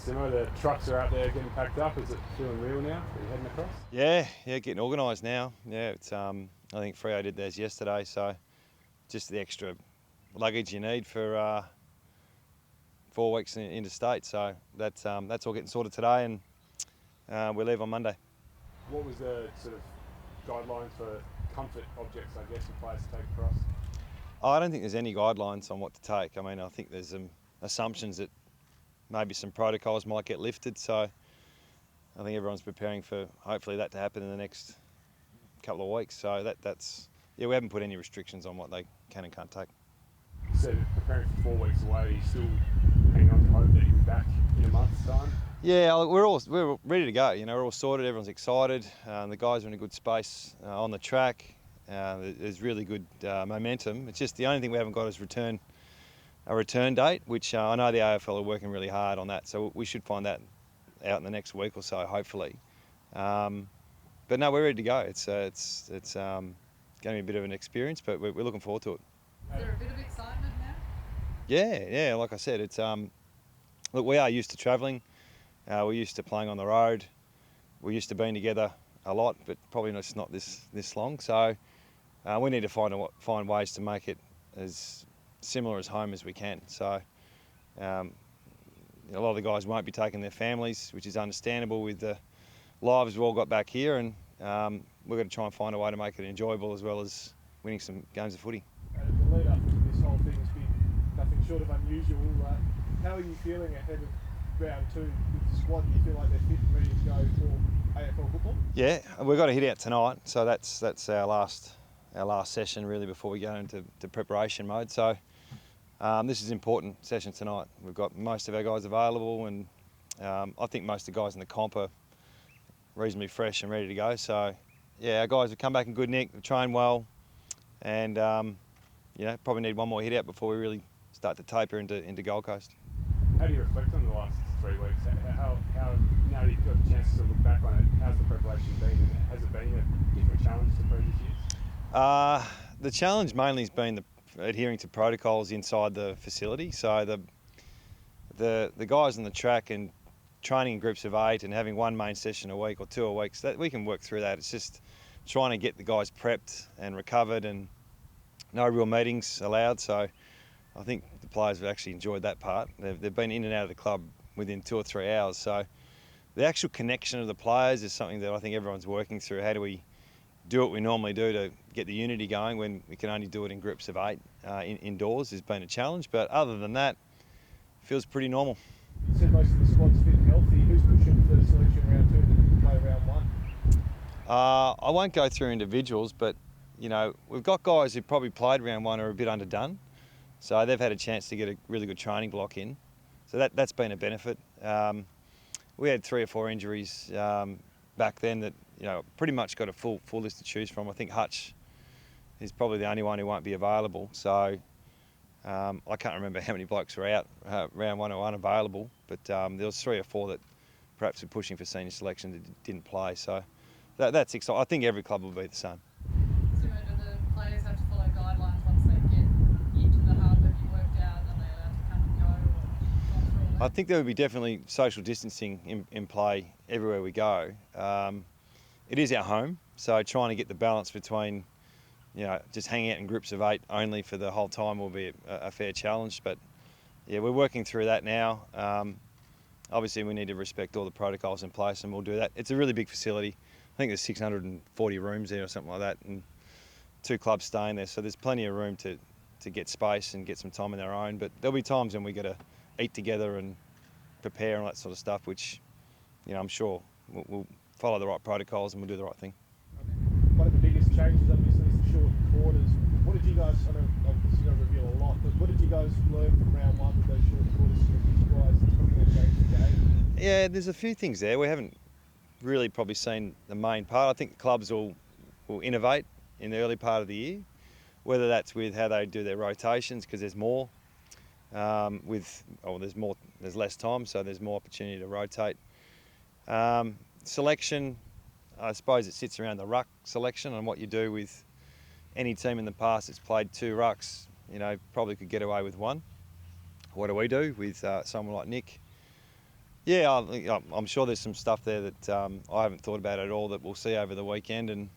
Simo, the trucks are out there getting packed up. Is it feeling real now? Are you heading across? Yeah, getting organised now. Yeah, it's I think Freo did theirs yesterday, so just the extra luggage you need for 4 weeks interstate. So that's all getting sorted today, and we leave on Monday. What was the sort of guidelines for comfort objects, I guess, for players to take across? I don't think there's any guidelines on what to take. I mean, I think there's some assumptions that maybe some protocols might get lifted. So I think everyone's preparing for hopefully that to happen in the next couple of weeks. So that's we haven't put any restrictions on what they can and can't take. You said preparing for 4 weeks away. Are you still hanging on to hope that you'll be back in a month's time? Yeah, we're ready to go. You know, we're all sorted. Everyone's excited. The guys are in a good space on the track. There's really good momentum. It's just the only thing we haven't got is a return date, which I know the AFL are working really hard on that. So we should find that out in the next week or so, hopefully. But no, we're ready to go. It's going to be a bit of an experience, but we're looking forward to it. Is there a bit of excitement now? Yeah. Like I said, it's look, we are used to travelling. We're used to playing on the road. We're used to being together a lot, but probably not this long. So we need to find ways to make it as similar as home as we can. So a lot of the guys won't be taking their families, which is understandable with the lives we've all got back here, and we're going to try and find a way to make it enjoyable as well as winning some games of footy. The lead up to this whole thing has been nothing short of unusual. How are you feeling ahead of round 2 with the squad? Do you feel like they're fit and ready to go for AFL football? Yeah, we've got to hit out tonight, so that's our last session really before we go into preparation mode. So this is an important session tonight. We've got most of our guys available, and I think most of the guys in the comp are reasonably fresh and ready to go. So yeah, our guys have come back in good nick, they've trained well, and probably need one more hit out before we really start to taper into Gold Coast. How do you reflect on the last 3 weeks? How now that you've got the chance to look back on it, how's the preparation been, and has it been a different challenge to previous years? The challenge mainly has been adhering to protocols inside the facility. So the guys on the track and training in groups of 8 and having one main session a week or 2 a week, so that we can work through that. It's just trying to get the guys prepped and recovered, and no real meetings allowed. So I think the players have actually enjoyed that part. They've been in and out of the club within 2 or 3 hours. So the actual connection of the players is something that I think everyone's working through. How do we do what we normally do to get the unity going when we can only do it in groups of 8 indoors has been a challenge. But other than that, it feels pretty normal. You said most of the squad's fit and healthy. Who's pushing for selection round 2 to play round 1? I won't go through individuals, but we've got guys who probably played round 1 or are a bit underdone. So they've had a chance to get a really good training block in. So that's been a benefit. We had 3 or 4 injuries back then that pretty much got a full list to choose from. I think Hutch is probably the only one who won't be available. So I can't remember how many blokes were out round 1 or unavailable, but there was 3 or 4 that perhaps were pushing for senior selection that didn't play. So that's exciting. I think every club will be the same. So do the players have to follow guidelines once they get into the hub? Have you worked out, are they allowed to come and go, or gone through all that? I think there would be definitely social distancing in play everywhere we go. It is our home, so trying to get the balance between just hanging out in groups of 8 only for the whole time will be a fair challenge. But yeah, we're working through that now. Obviously, we need to respect all the protocols in place, and we'll do that. It's a really big facility. I think there's 640 rooms there or something like that, and 2 clubs staying there. So there's plenty of room to get space and get some time on their own. But there'll be times when we got to eat together and prepare and all that sort of stuff, which I'm sure we'll follow the right protocols and we'll do the right thing. One of the biggest changes obviously is the shortened quarters. What did you guys, I know obviously you're going to reveal a lot, but what did you guys learn from round 1 with those shortened quarters strategic-wise that's probably going to change the game? Yeah, there's a few things there. We haven't really probably seen the main part. I think the clubs will innovate in the early part of the year, whether that's with how they do their rotations, because there's more. There's less time, so there's more opportunity to rotate. Selection, I suppose it sits around the ruck selection and what you do with any team in the past that's played 2 rucks, probably could get away with 1. What do we do with someone like Nick? Yeah, I'm sure there's some stuff there that I haven't thought about at all that we'll see over the weekend, and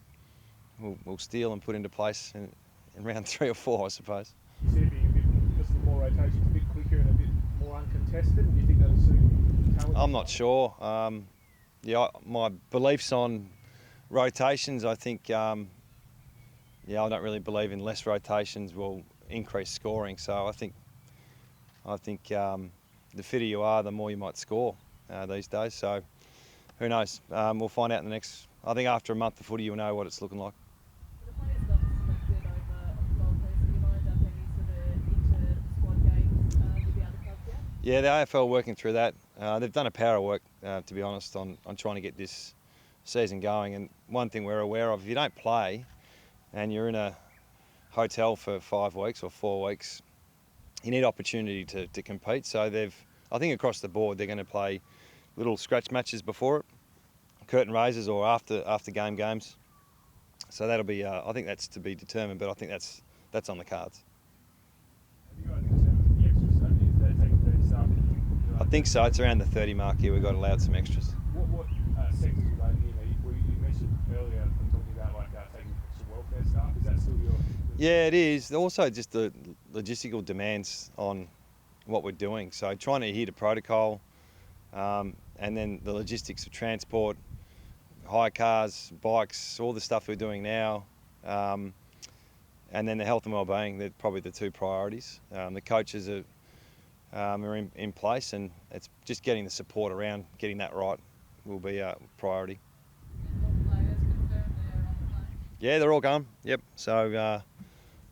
we'll steal and put into place in round 3 or 4, I suppose. You see it being a bit, because of the more rotations, a bit quicker and a bit more uncontested. Do you think that'll suit talent? I'm not sure. My beliefs on rotations, I think, I don't really believe in less rotations will increase scoring. So I think the fitter you are, the more you might score these days. So who knows? We'll find out in the next. I think after a month of footy, you'll know what it's looking like. The players got selected over on the Gold Coast. Have you lined up any sort of inter-squad games with the other clubs yet? Yeah, the AFL are working through that. They've done a power of work, to be honest, on trying to get this season going. And one thing we're aware of, if you don't play and you're in a hotel for 5 weeks or 4 weeks, you need opportunity to compete. So I think across the board, they're going to play little scratch matches before it, curtain raisers or after game games. So that'll be, I think that's to be determined, but I think that's on the cards. Have you guys determined the extra stuff? Is that taking 30 staff? I think so. It's around the 30 mark here. We got allowed some extras. What sectors are they in? You mentioned earlier talking about taking extra welfare staff. Is that still your? Yeah, it is. Also, just the logistical demands on what we're doing. So trying to adhere to protocol, and then the logistics of transport, hire cars, bikes, all the stuff we're doing now, and then the health and wellbeing. They're probably the 2 priorities. The coaches are in place, and it's just getting the support around getting that right will be a priority. And all players confirmed they're on the plane. Yeah, they're all gone. Yep. So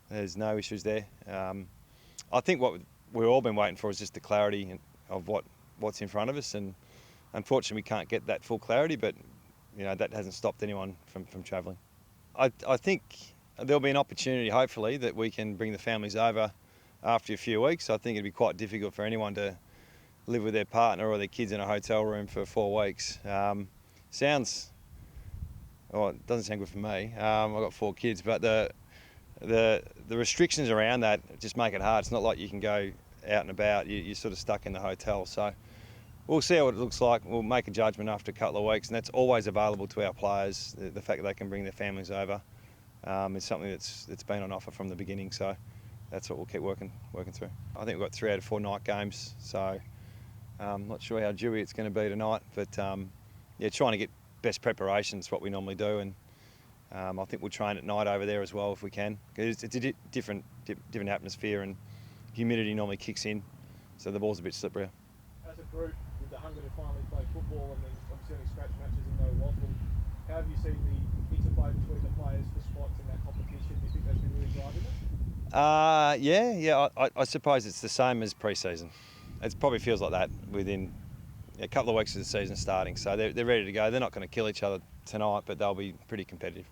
there's no issues there. I think what we've all been waiting for is just the clarity of what's in front of us, and unfortunately we can't get that full clarity. But that hasn't stopped anyone from travelling. I think there'll be an opportunity, hopefully, that we can bring the families over after a few weeks. I think it'd be quite difficult for anyone to live with their partner or their kids in a hotel room for 4 weeks. It doesn't sound good for me. I've got 4 kids, but the restrictions around that just make it hard. It's not like you can go out and about. You're sort of stuck in the hotel. So we'll see what it looks like. We'll make a judgment after a couple of weeks, and that's always available to our players. The fact that they can bring their families over is something that's been on offer from the beginning. So that's what we'll keep working through. I think we've got 3 out of 4 night games, so I'm not sure how dewy it's going to be tonight, but trying to get best preparations is what we normally do, and I think we'll train at night over there as well if we can. It's a different atmosphere, and humidity normally kicks in, so the ball's a bit slipperier. As a group, with the hunger to finally play football and then obviously only scratch matches and no waffle, how have you seen the interplay between the players for spots in that competition? Do you think that's been really driving it? I suppose it's the same as pre-season. It probably feels like that within a couple of weeks of the season starting. So they're ready to go. They're not going to kill each other tonight, but they'll be pretty competitive.